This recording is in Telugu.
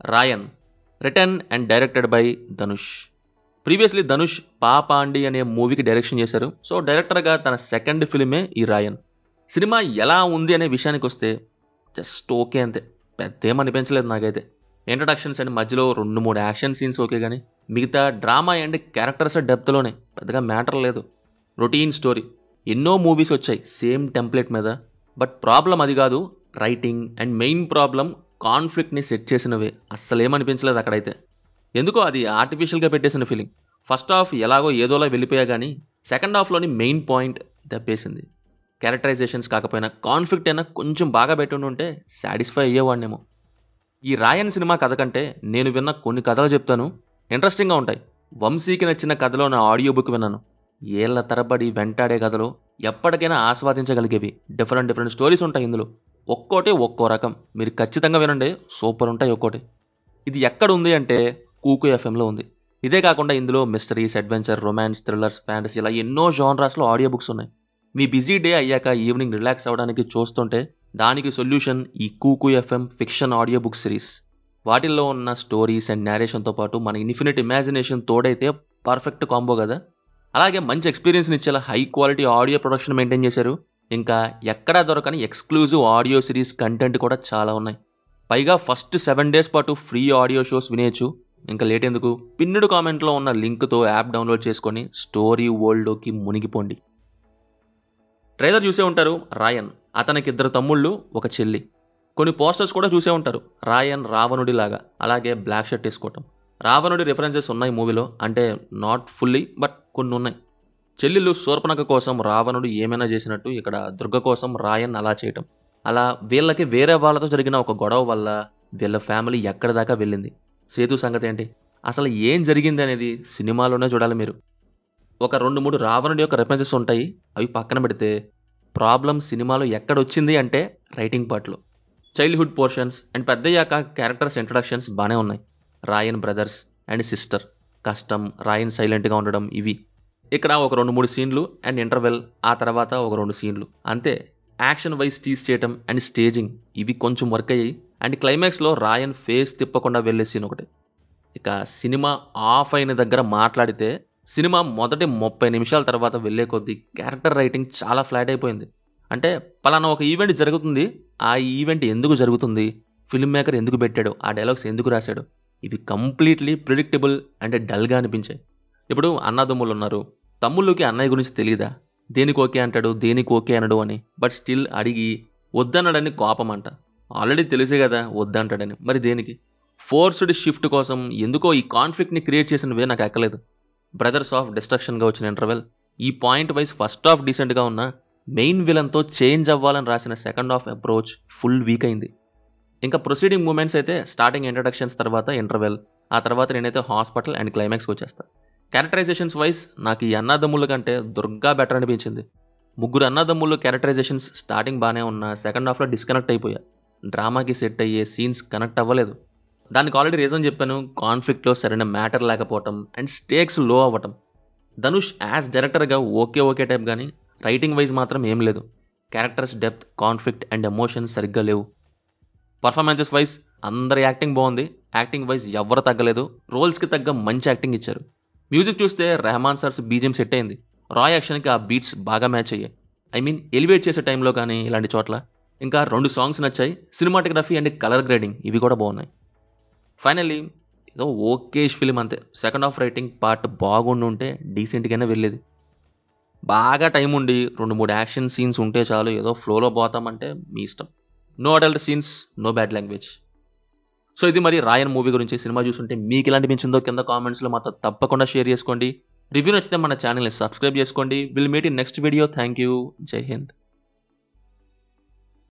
Raayan, return and directed by Dhanush. Previously Dhanush Pa Paandi అనే మూవీకి డైరెక్షన్ చేశారు. సో డైరెక్టర్గా తన సెకండ్ ఫిలిమే ఈ రాయన్. సినిమా ఎలా ఉంది అనే విషయానికి వస్తే జస్ట్ ఓకే అంతే, పెద్దేం అనిపించలేదు నాకైతే. ఇంట్రడక్షన్స్ అండ్ మధ్యలో 2-3 యాక్షన్ సీన్స్ ఓకే, కానీ మిగతా డ్రామా అండ్ క్యారెక్టర్స్ డెప్త్లోనే పెద్దగా మ్యాటర్ లేదు. Routine story. ఎన్నో మూవీస్ వచ్చాయి సేమ్ టెంప్లెట్ మీద, బట్ ప్రాబ్లం అది కాదు, రైటింగ్. అండ్ మెయిన్ ప్రాబ్లం కాన్ఫ్లిక్ట్ని సెట్ చేసినవే. అస్సలేమనిపించలేదు అక్కడైతే. ఎందుకో అది ఆర్టిఫిషియల్గా పెట్టేసిన ఫీలింగ్. ఫస్ట్ హాఫ్ ఎలాగో ఏదోలా వెళ్ళిపోయా కానీ సెకండ్ హాఫ్లోని మెయిన్ పాయింట్ దెబ్బేసింది. క్యారెక్టరైజేషన్స్ కాకపోయినా కాన్ఫ్లిక్ట్ అయినా కొంచెం బాగా పెట్టుంటే సాటిస్ఫై అయ్యేవాడినేమో. ఈ రాయన్ సినిమా కథ కంటే నేను విన్న కొన్ని కథలు చెప్తాను, ఇంట్రెస్టింగ్గా ఉంటాయి. వంశీకి నచ్చిన కథలో నా ఆడియో బుక్ విన్నాను. ఏళ్ల తరబడి వెంటాడే కథలో ఎప్పటికైనా ఆస్వాదించగలిగేవి. డిఫరెంట్ స్టోరీస్ ఉంటాయి ఇందులో, ఒక్కోటే ఒక్కో రకం. మీరు ఖచ్చితంగా వినండి, సూపర్ ఉంటాయి ఒక్కోటి. ఇది ఎక్కడ ఉంది అంటే కూకు ఎఫ్ఎంలో ఉంది. ఇదే కాకుండా ఇందులో mysteries, adventure, romance, thrillers, fantasy ఇలా ఎన్నో జానరాస్లో ఆడియో బుక్స్ ఉన్నాయి. మీ బిజీ డే అయ్యాక ఈవినింగ్ రిలాక్స్ అవ్వడానికి చూస్తుంటే దానికి సొల్యూషన్ ఈ Kuku FM fiction audio book series. వాటిల్లో ఉన్న స్టోరీస్ అండ్ నేరేషన్తో పాటు మన ఇన్ఫినిట్ ఇమాజినేషన్ తోడైతే పర్ఫెక్ట్ కాంబో కదా. అలాగే మంచి ఎక్స్పీరియన్స్ని ఇచ్చేలా high quality audio production maintain చేశారు. ఇంకా ఎక్కడా దొరకని ఎక్స్క్లూజివ్ ఆడియో సిరీస్ కంటెంట్ కూడా చాలా ఉన్నాయి. పైగా ఫస్ట్ 7 days పాటు ఫ్రీ ఆడియో షోస్ వినేయచ్చు. ఇంకా లేట్ ఎందుకు, పిన్నుడు కామెంట్లో ఉన్న లింక్తో యాప్ డౌన్లోడ్ చేసుకొని స్టోరీ వరల్డ్లోకి మునిగిపోండి. ట్రైలర్ చూసే ఉంటారు రాయన్. అతనికి 2 తమ్ముళ్ళు, 1 చెల్లి. కొన్ని పోస్టర్స్ కూడా చూసే ఉంటారు. రాయన్ రావణుడి లాగా, అలాగే బ్లాక్ షర్ట్ వేసుకోవటం. రావణుడి రిఫరెన్సెస్ ఉన్నాయి మూవీలో, అంటే నాట్ ఫుల్లీ బట్ కొన్ని ఉన్నాయి. చెల్లెలు శూర్పణఖ కోసం రావణుడు ఏమైనా చేసినట్టు ఇక్కడ దుర్గ కోసం రాయన్ అలా చేయటం. అలా వీళ్ళకి వేరే వాళ్ళతో జరిగిన ఒక గొడవ వల్ల వీళ్ళ ఫ్యామిలీ ఎక్కడి దాకా వెళ్ళింది. సేతు సంగతి ఏంటి, అసలు ఏం జరిగింది అనేది సినిమాలోనే చూడాలి మీరు. ఒక 2-3 రావణుడి యొక్క రెఫరెన్సెస్ ఉంటాయి, అవి పక్కన పెడితే ప్రాబ్లం సినిమాలో ఎక్కడొచ్చింది అంటే రైటింగ్ పార్ట్లో. చైల్డ్హుడ్ పోర్షన్స్ అండ్ పెద్దయ్యాక క్యారెక్టర్స్ ఇంట్రడక్షన్స్ బాగానే ఉన్నాయి. రాయన్ బ్రదర్స్ అండ్ సిస్టర్, కష్టం, రాయన్ సైలెంట్గా ఉండడం, ఇవి. ఇక్కడ ఒక 2-3 సీన్లు అండ్ ఇంటర్వెల్, ఆ తర్వాత ఒక 2 సీన్లు అంతే. యాక్షన్ వైజ్ టీస్ చేయటం అండ్ స్టేజింగ్ ఇవి కొంచెం వర్క్ అయ్యాయి. అండ్ క్లైమాక్స్లో రాయన్ ఫేస్ తిప్పకుండా వెళ్ళే సీన్ ఒకటి. ఇక సినిమా ఆఫ్ అయిన దగ్గర మాట్లాడితే సినిమా మొదటి 30 నిమిషాల తర్వాత వెళ్ళే కొద్దీ క్యారెక్టర్ రైటింగ్ చాలా ఫ్లాట్ అయిపోయింది. అంటే పలానా ఒక ఈవెంట్ జరుగుతుంది, ఆ ఈవెంట్ ఎందుకు జరుగుతుంది, ఫిల్మ్ మేకర్ ఎందుకు పెట్టాడు, ఆ డైలాగ్స్ ఎందుకు రాశాడు, ఇవి కంప్లీట్లీ ప్రిడిక్టబుల్ అండ్ డల్గా అనిపించాయి. ఇప్పుడు అన్నదమ్ములు ఉన్నారు, తమ్ముళ్ళకి అన్నయ్య గురించి తెలియదా, దేనికి ఓకే అంటాడు, దేనికి ఓకే అనడు అని, బట్ స్టిల్ అడిగి వద్దన్నాడని కోపం అంట. ఆల్రెడీ తెలిసే కదా వద్దంటాడని, మరి దేనికి? ఫోర్స్డ్ షిఫ్ట్ కోసం ఎందుకో ఈ కాన్ఫ్లిక్ట్ని క్రియేట్ చేసినవే నాకు ఎక్కలేదు. బ్రదర్స్ ఆఫ్ డిస్ట్రక్షన్గా వచ్చిన ఇంటర్వెల్, ఈ పాయింట్ వైజ్ ఫస్ట్ హాఫ్ డీసెంట్గా ఉన్న మెయిన్ విలన్తో చేంజ్ అవ్వాలని రాసిన second half approach full week అయింది. ఇంకా ప్రొసీడింగ్ మూమెంట్స్ అయితే స్టార్టింగ్ ఇంట్రడక్షన్స్ తర్వాత ఇంటర్వెల్, ఆ తర్వాత నేనైతే హాస్పిటల్ అండ్ క్లైమాక్స్కి వచ్చేస్తాను. క్యారెక్టరైజేషన్స్ వైజ్ నాకు ఈ అన్నదమ్ముల కంటే దుర్గా బెటర్ అనిపించింది. 3 అన్నదమ్ముళ్ళు క్యారెక్టరైజేషన్స్ స్టార్టింగ్ బాగానే ఉన్నా సెకండ్ హాఫ్లో డిస్కనెక్ట్ అయిపోయా. డ్రామాకి సెట్ అయ్యే సీన్స్ కనెక్ట్ అవ్వలేదు. దానికి ఆల్రెడీ రీజన్ చెప్పాను, కాన్ఫ్లిక్ట్లో సరైన మ్యాటర్ లేకపోవటం అండ్ స్టేక్స్ లో అవ్వటం. ధనుష్ యాజ్ డైరెక్టర్గా ఓకే టైప్, కానీ రైటింగ్ వైజ్ మాత్రం ఏం లేదు. Characters depth, conflict and emotions సరిగ్గా లేవు. పర్ఫార్మెన్సెస్ వైజ్ అందరి యాక్టింగ్ బాగుంది, యాక్టింగ్ వైజ్ ఎవరు తగ్గలేదు, రోల్స్కి తగ్గ మంచి యాక్టింగ్ ఇచ్చారు. మ్యూజిక్ చూస్తే రెహమాన్ సార్స్ బీజిఎం సెట్ అయింది. రాయ్ యాక్షన్కి ఆ బీట్స్ బాగా మ్యాచ్ అయ్యాయి. ఐ మీన్ ఎలివేట్ చేసే టైంలో కానీ ఇలాంటి చోట్ల. ఇంకా 2 సాంగ్స్ నచ్చాయి. సినిమాటోగ్రఫీ అండ్ కలర్ గ్రేడింగ్ ఇవి కూడా బాగున్నాయి. ఫైనల్లీ ఏదో ఓకేష్ ఫిలిం అంతే. సెకండ్ హాఫ్ రైటింగ్ పార్ట్ బాగుండి ఉంటే డీసెంట్గానే వెళ్ళేది. బాగా టైం ఉండి 2-3 యాక్షన్ సీన్స్ ఉంటే చాలు, ఏదో ఫ్లోలో పోతామంటే మీ ఇష్టం. No adult scenes, no bad language. So ఇది మరి రాయన్ మూవీ గురించి. సినిమా చూస్తుంటే మీకు ఎలా అనిపించిందో కింద కామెంట్స్లో మాతో తప్పకుండా షేర్ చేసుకోండి. రివ్యూ నచ్చితే మన ఛానల్ని సబ్స్క్రైబ్ చేసుకోండి. Will meet in next video. Thank you. జై హింద్.